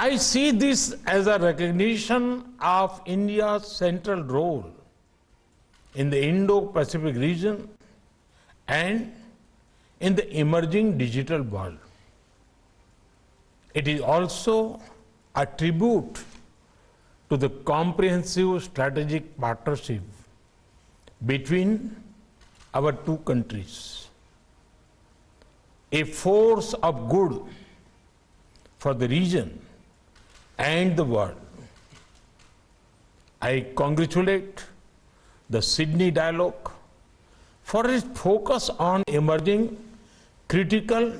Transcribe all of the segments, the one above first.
I see this as a recognition of India's central role in the Indo-Pacific region and in the emerging digital world. It is also a tribute to the comprehensive strategic partnership between our two countries, a force of good for the region and the world. I congratulate the Sydney Dialogue for its focus on emerging critical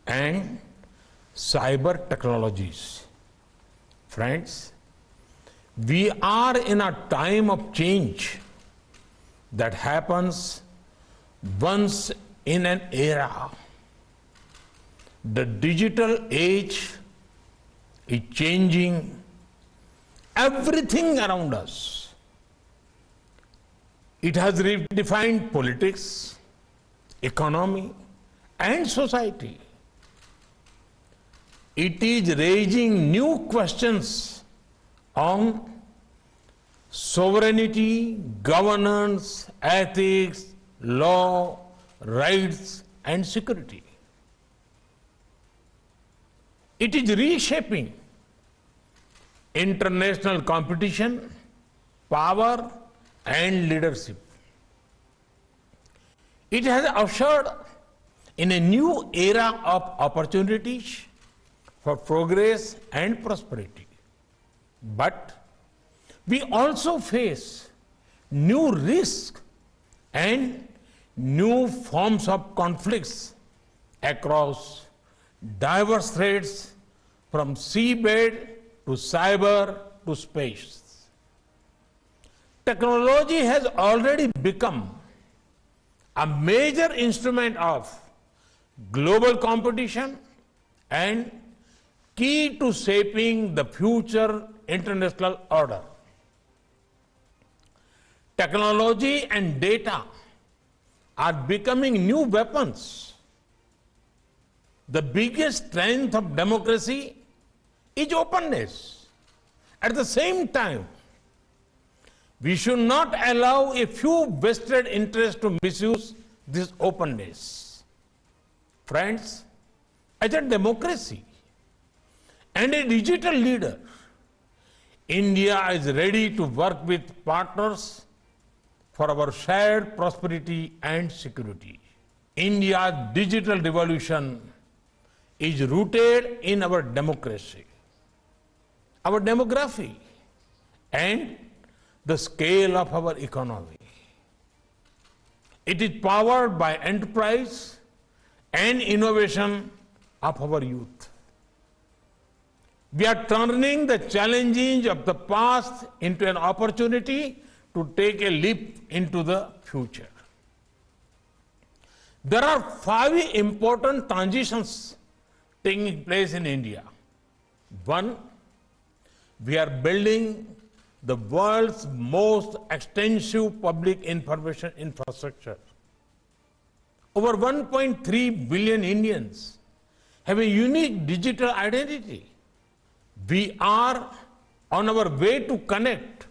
and cyber technologies. Friends, we are in a time of change that happens once in an era. The digital age is changing everything around us. It has redefined politics, economy, and society. It is raising new questions on sovereignty, governance, ethics, law, rights, and security. It is reshaping international competition, power, and leadership. It has ushered in a new era of opportunities for progress and prosperity. But we also face new risks and new forms of conflicts across diverse threats from seabed to cyber to space. Technology has already become a major instrument of global competition and key to shaping the future international order. Technology and data are becoming new weapons. The biggest strength of democracy is openness. At the same time, we should not allow a few vested interests to misuse this openness. Friends, as a democracy and a digital leader, India is ready to work with partners for our shared prosperity and security. India's digital revolution is rooted in our democracy, our demography, and the scale of our economy. It is powered by enterprise and innovation of our youth. We are turning the challenges of the past into an opportunity to take a leap into the future. There are 5 important transitions taking place in India. 1, we are building the world's most extensive public information infrastructure. Over 1.3 billion Indians have a unique digital identity. We are on our way to connect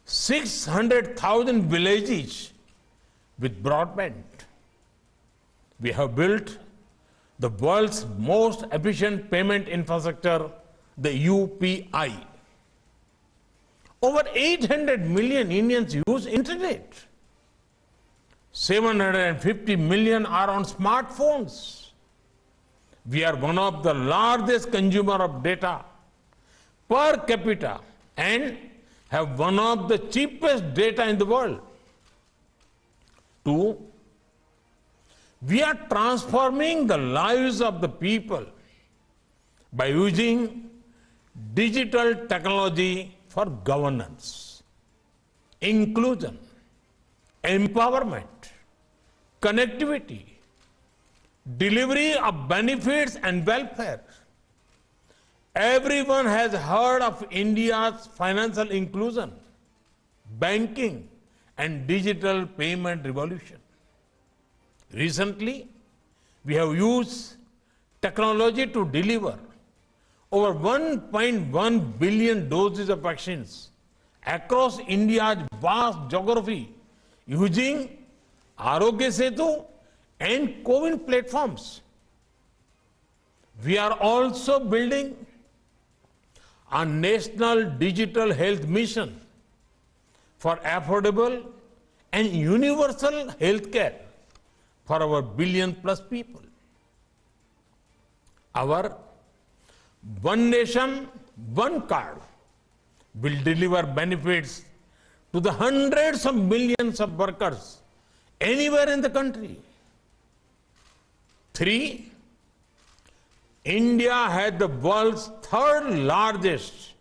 600,000 villages with broadband. We have built the world's most efficient payment infrastructure, the UPI. Over 800 million Indians use internet. 750 million are on smartphones. We are one of the largest consumer of data per capita and have one of the cheapest data in the world. 2, we are transforming the lives of the people by using digital technology for governance, inclusion, empowerment, connectivity, delivery of benefits and welfare. Everyone has heard of India's financial inclusion, banking, and digital payment revolution. Recently, we have used technology to deliver over 1.1 billion doses of vaccines across India's vast geography using Arogya Setu and CoWIN platforms. We are also building a national digital health mission for affordable and universal healthcare for our billion plus people. Our One Nation, One Card will deliver benefits to the hundreds of millions of workers anywhere in the country. 3, India has the world's third largest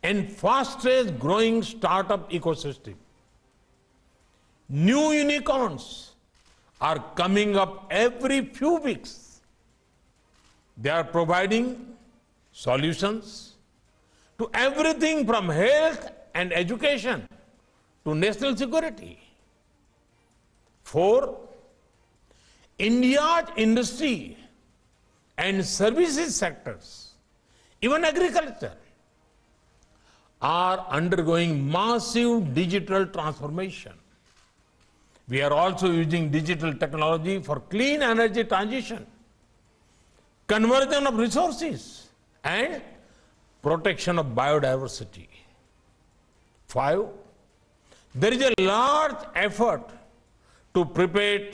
and fastest growing startup ecosystem. New unicorns are coming up every few weeks. They are providing solutions to everything from health and education to national security. 4, India's industry and services sectors, even agriculture, are undergoing massive digital transformation. We are also using digital technology for clean energy transition, conversion of resources, and protection of biodiversity. 5, there is a large effort to prepare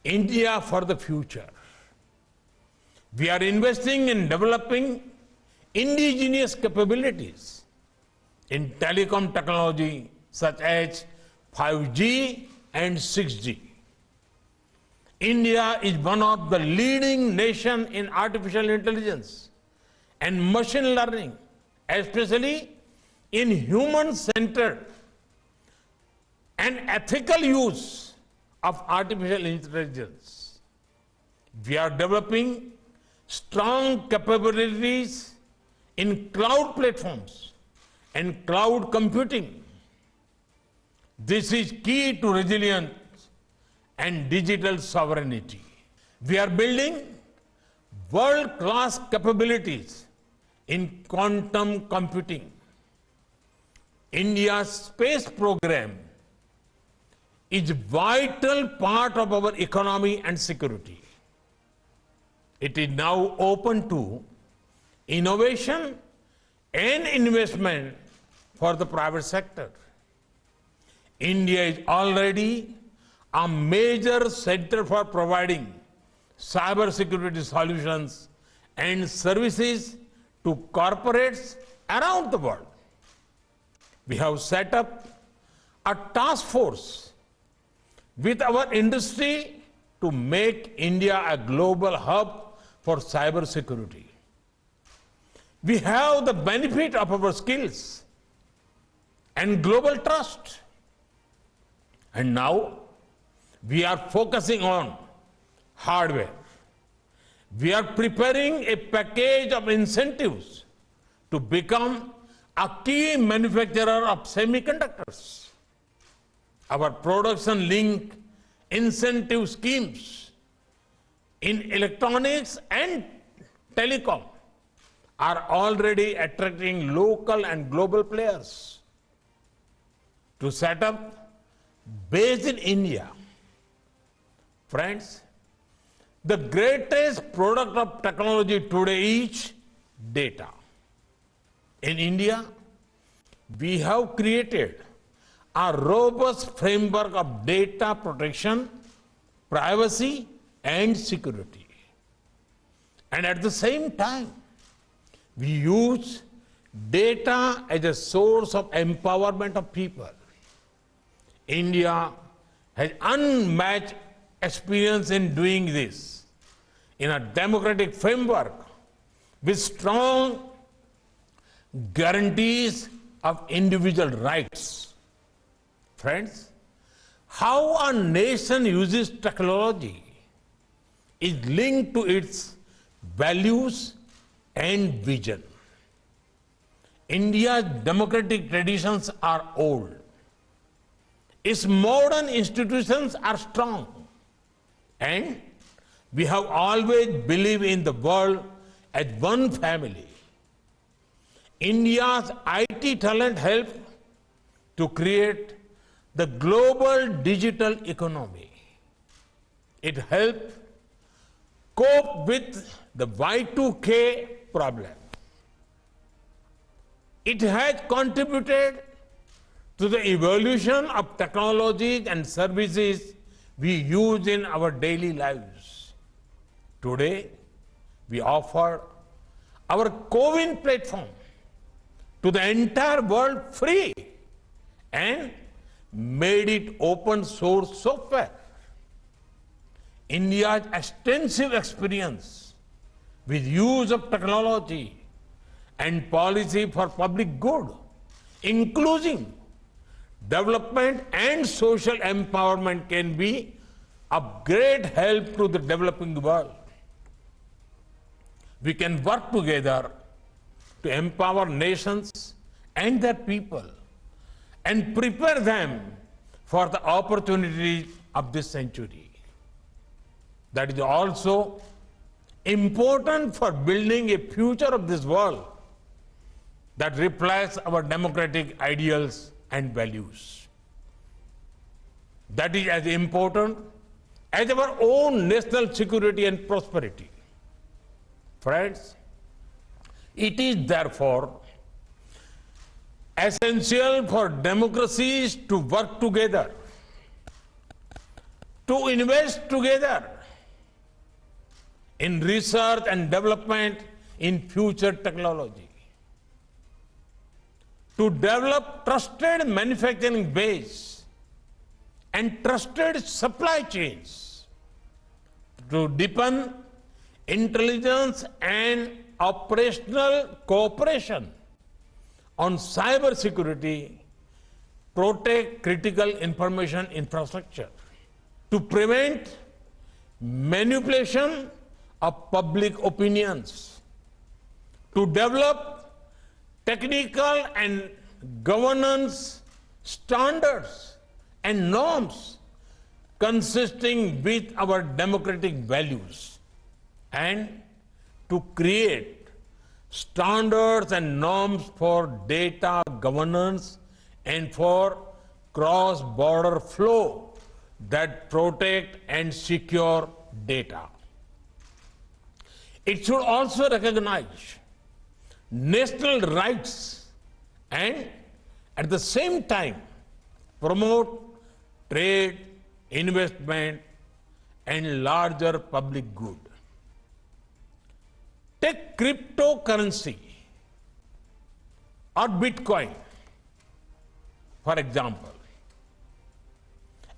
India for the future. We are investing in developing indigenous capabilities in telecom technology such as 5G and 6G. India is one of the leading nations in artificial intelligence and machine learning, especially in human-centered and ethical use of artificial intelligence. We are developing strong capabilities in cloud platforms and cloud computing. This is key to resilience and digital sovereignty. We are building world-class capabilities in quantum computing. India's space program is a vital part of our economy and security. It is now open to innovation and investment for the private sector. India is already a major center for providing cyber security solutions and services to corporates around the world. We have set up a task force with our industry to make India a global hub for cyber security. We have the benefit of our skills and global trust. And now we are focusing on hardware. We are preparing a package of incentives to become a key manufacturer of semiconductors. Our production link incentive schemes in electronics and telecom are already attracting local and global players. To set up base in India, friends, the greatest product of technology today is data. In India, we have created a robust framework of data protection, privacy, and security. And at the same time, we use data as a source of empowerment of people. India has unmatched experience in doing this in a democratic framework with strong guarantees of individual rights. Friends, how a nation uses technology is linked to its values and vision. India's democratic traditions are old. Its modern institutions are strong. And we have always believed in the world as one family. India's IT talent helped to create the global digital economy. It helped cope with the Y2K problem. It has contributed to the evolution of technologies and services we use in our daily lives. Today, we offer our CoWIN platform to the entire world free and made it open source software. India's extensive experience with use of technology and policy for public good, including development and social empowerment, can be of great help to the developing world. We can work together to empower nations and their people and prepare them for the opportunities of this century. That is also important for building a future of this world that reflects our democratic ideals and values. That is as important as our own national security and prosperity. Friends, it is therefore essential for democracies to work together, to invest together in research and development in future technology, to develop trusted manufacturing base and trusted supply chains, to deepen intelligence and operational cooperation on cyber security, protect critical information infrastructure, to prevent manipulation of public opinions, to develop technical and governance standards and norms consisting with our democratic values, and to create standards and norms for data governance and for cross-border flow that protect and secure data. It should also recognize national rights and at the same time promote trade, investment, and larger public good. Take cryptocurrency or Bitcoin, for example.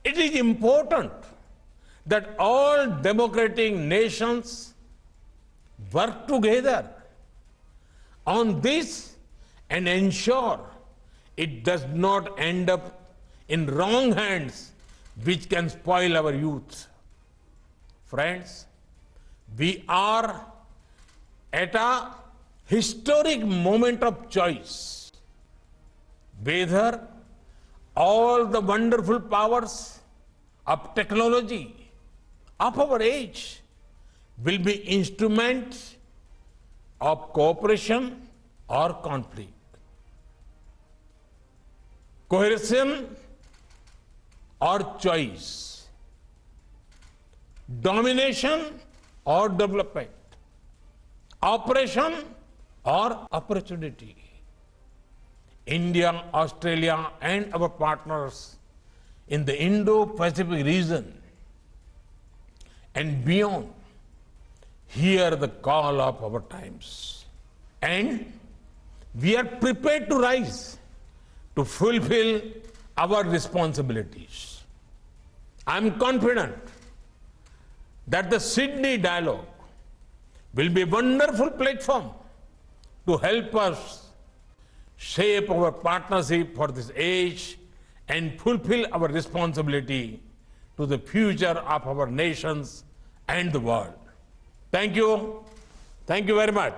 It is important that all democratic nations work together on this and ensure it does not end up in wrong hands which can spoil our youth. Friends, we are at a historic moment of choice, whether all the wonderful powers of technology of our age will be instruments of cooperation or conflict, coercion or choice, domination or development, operation or opportunity. India, Australia, and our partners in the Indo-Pacific region and beyond hear the call of our times. And we are prepared to rise to fulfill our responsibilities. I am confident that the Sydney Dialogue will be a wonderful platform to help us shape our partnership for this age and fulfill our responsibility to the future of our nations and the world. Thank you. Thank you very much.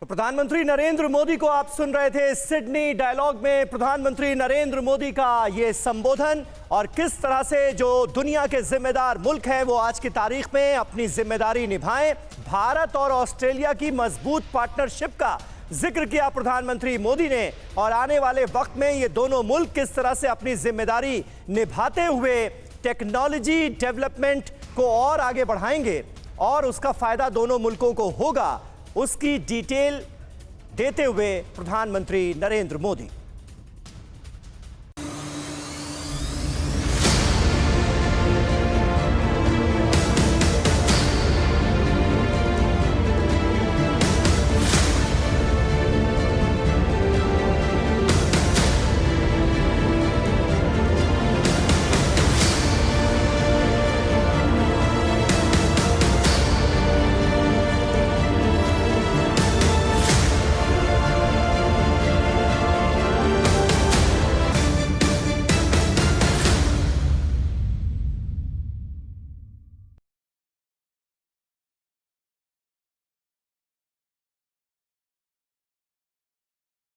तो प्रधानमंत्री नरेंद्र मोदी को आप सुन रहे थे Sydney dialogue में प्रधानमंत्री नरेंद्र मोदी का ये संबोधन, और किस तरह से जो दुनिया के जिम्मेदार मुल्क है वो आज की तारीख में अपनी जिम्मेदारी निभाएं। भारत और ऑस्ट्रेलिया की मजबूत पार्टनरशिप का जिक्र किया प्रधानमंत्री मोदी ने, और आने वाले वक्त में ये दोनों मुल्क किस तरह से अपनी जिम्मेदारी निभाते हुए टेक्नोलॉजी डेवलपमेंट को और आगे बढ़ाएंगे और उसका फायदा दोनों मुल्कों को होगा, उसकी डिटेल देते हुए प्रधानमंत्री नरेंद्र मोदी।